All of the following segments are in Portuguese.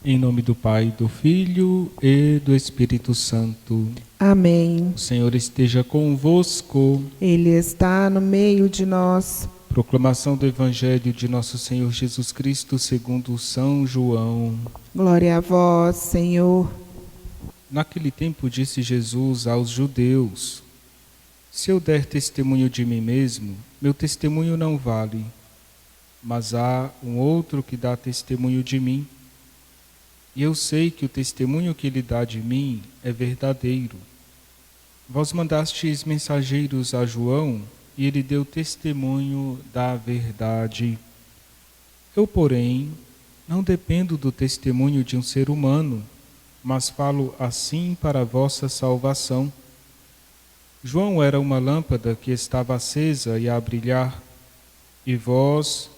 Em nome do Pai, do Filho e do Espírito Santo. Amém. O Senhor esteja convosco. Ele está no meio de nós. Proclamação do Evangelho de nosso Senhor Jesus Cristo segundo São João. Glória a vós, Senhor. Naquele tempo disse Jesus aos judeus: Se eu der testemunho de mim mesmo, meu testemunho não vale. Mas há um outro que dá testemunho de mim. E eu sei que o testemunho que ele dá de mim é verdadeiro. Vós mandastes mensageiros a João, e ele deu testemunho da verdade. Eu, porém, não dependo do testemunho de um ser humano, mas falo assim para a vossa salvação. João era uma lâmpada que estava acesa e a brilhar, e vós,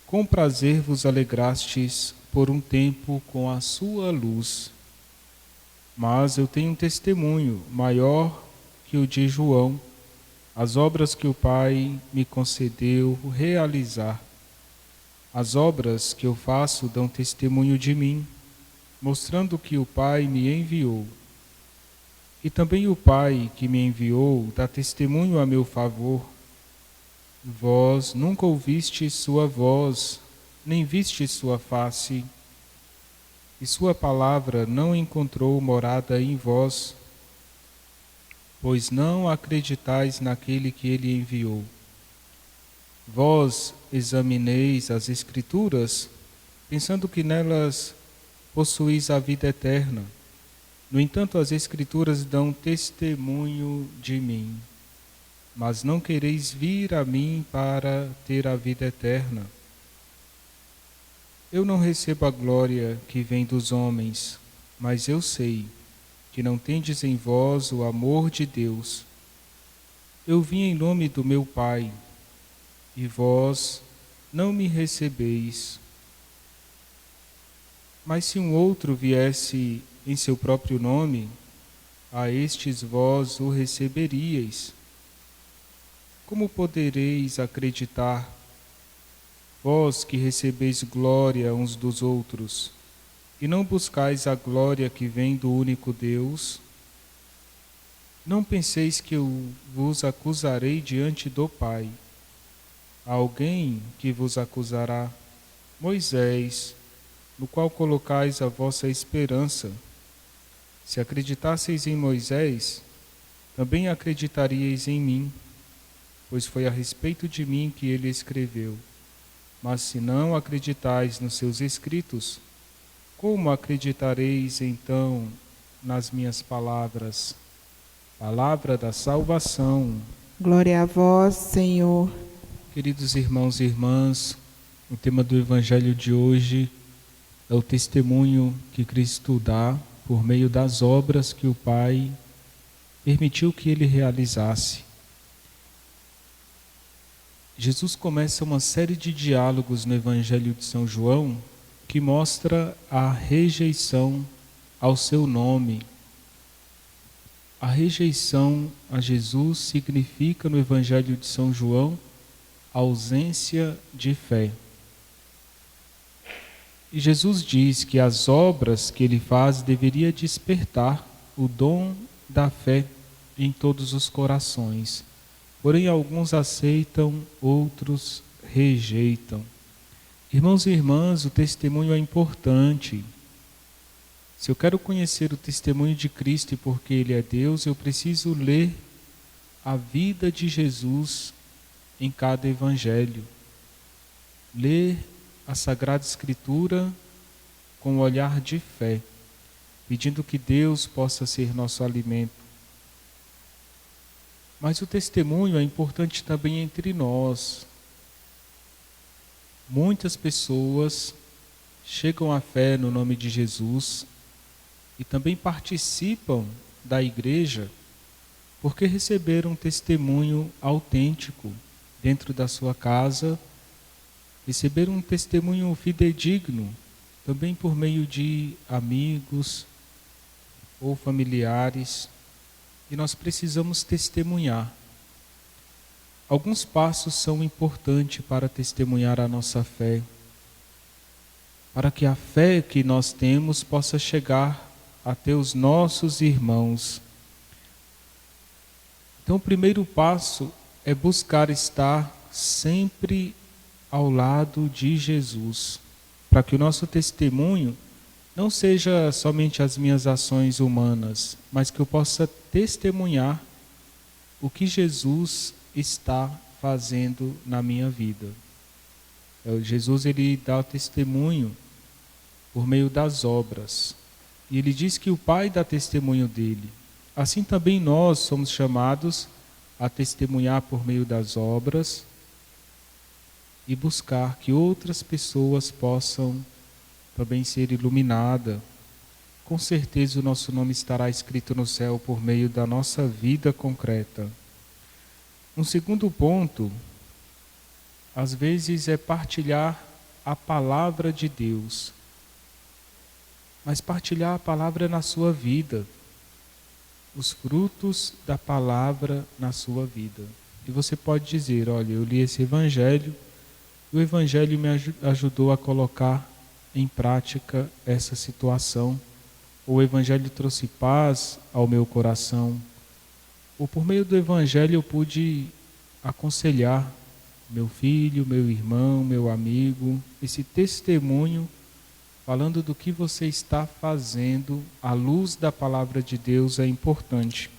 com prazer, vos alegrastes por um tempo com a sua luz. Mas eu tenho um testemunho maior que o de João, as obras que o Pai me concedeu realizar. As obras que eu faço dão testemunho de mim, mostrando que o Pai me enviou. E também o Pai que me enviou dá testemunho a meu favor. Vós nunca ouvistes sua voz, nem vistes sua face, e sua palavra não encontrou morada em vós, pois não acreditais naquele que ele enviou. Vós examineis as Escrituras, pensando que nelas possuís a vida eterna. No entanto, as Escrituras dão testemunho de mim. Mas não quereis vir a mim para ter a vida eterna. Eu não recebo a glória que vem dos homens, mas eu sei que não tendes em vós o amor de Deus. Eu vim em nome do meu Pai, e vós não me recebeis. Mas se um outro viesse em seu próprio nome, a estes vós o receberíeis. Como podereis acreditar, vós que recebeis glória uns dos outros, e não buscais a glória que vem do único Deus? Não penseis que eu vos acusarei diante do Pai. Há alguém que vos acusará, Moisés, no qual colocais a vossa esperança. Se acreditasseis em Moisés, também acreditaríeis em mim, pois foi a respeito de mim que ele escreveu. Mas se não acreditais nos seus escritos, como acreditareis então nas minhas palavras? Palavra da salvação. Glória a vós, Senhor. Queridos irmãos e irmãs, o tema do Evangelho de hoje é o testemunho que Cristo dá por meio das obras que o Pai permitiu que ele realizasse. Jesus começa uma série de diálogos no Evangelho de São João que mostra a rejeição ao seu nome. A rejeição a Jesus significa no Evangelho de São João ausência de fé. E Jesus diz que as obras que ele faz deveria despertar o dom da fé em todos os corações. Porém, alguns aceitam, outros rejeitam. Irmãos e irmãs, o testemunho é importante. Se eu quero conhecer o testemunho de Cristo e porque Ele é Deus, eu preciso ler a vida de Jesus em cada evangelho. Ler a Sagrada Escritura com um olhar de fé, pedindo que Deus possa ser nosso alimento. Mas o testemunho é importante também entre nós. Muitas pessoas chegam à fé no nome de Jesus e também participam da igreja porque receberam um testemunho autêntico dentro da sua casa, receberam um testemunho fidedigno também por meio de amigos ou familiares. E nós precisamos testemunhar. Alguns passos são importantes para testemunhar a nossa fé. para que a fé que nós temos possa chegar até os nossos irmãos. Então, o primeiro passo é buscar estar sempre ao lado de Jesus, para que o nosso testemunho não seja somente as minhas ações humanas, mas que eu possa testemunhar o que Jesus está fazendo na minha vida. Jesus, ele dá o testemunho por meio das obras. E ele diz que o Pai dá testemunho dele. Assim também nós somos chamados a testemunhar por meio das obras e buscar que outras pessoas possam também ser iluminadas. Com certeza o nosso nome estará escrito no céu por meio da nossa vida concreta. Um segundo ponto, às vezes, é partilhar a palavra de Deus. Mas partilhar a palavra na sua vida, os frutos da palavra na sua vida. E você pode dizer, olha, eu li esse evangelho, e o evangelho me ajudou a colocar em prática essa situação. O evangelho trouxe paz ao meu coração. Ou por meio do evangelho eu pude aconselhar meu filho, meu irmão, meu amigo, esse testemunho falando do que você está fazendo à luz da palavra de Deus é importante.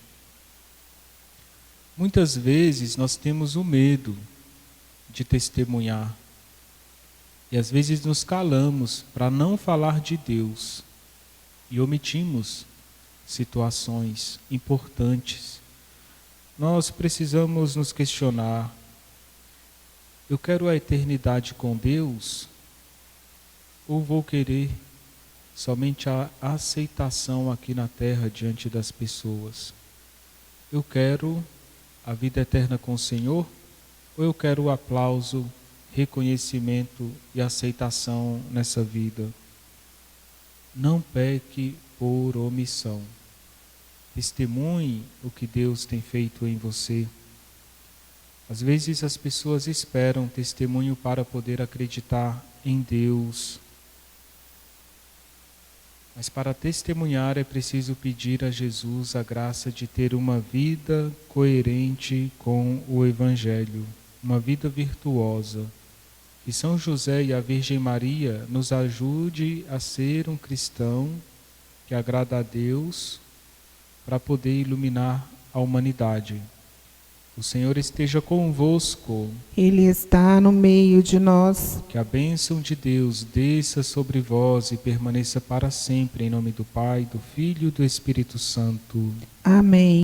Muitas vezes nós temos o medo de testemunhar e às vezes nos calamos para não falar de Deus e omitimos situações importantes. Nós precisamos nos questionar: eu quero a eternidade com Deus? Ou vou querer somente a aceitação aqui na terra diante das pessoas? Eu quero a vida eterna com o Senhor? Ou eu quero o aplauso, reconhecimento e aceitação nessa vida? Não peque por omissão. Testemunhe o que Deus tem feito em você. Às vezes as pessoas esperam testemunho para poder acreditar em Deus. Mas para testemunhar é preciso pedir a Jesus a graça de ter uma vida coerente com o Evangelho, uma vida virtuosa. Que São José e a Virgem Maria nos ajude a ser um cristão que agrada a Deus para poder iluminar a humanidade. O Senhor esteja convosco. Ele está no meio de nós. Que a bênção de Deus desça sobre vós e permaneça para sempre, em nome do Pai, do Filho e do Espírito Santo. Amém.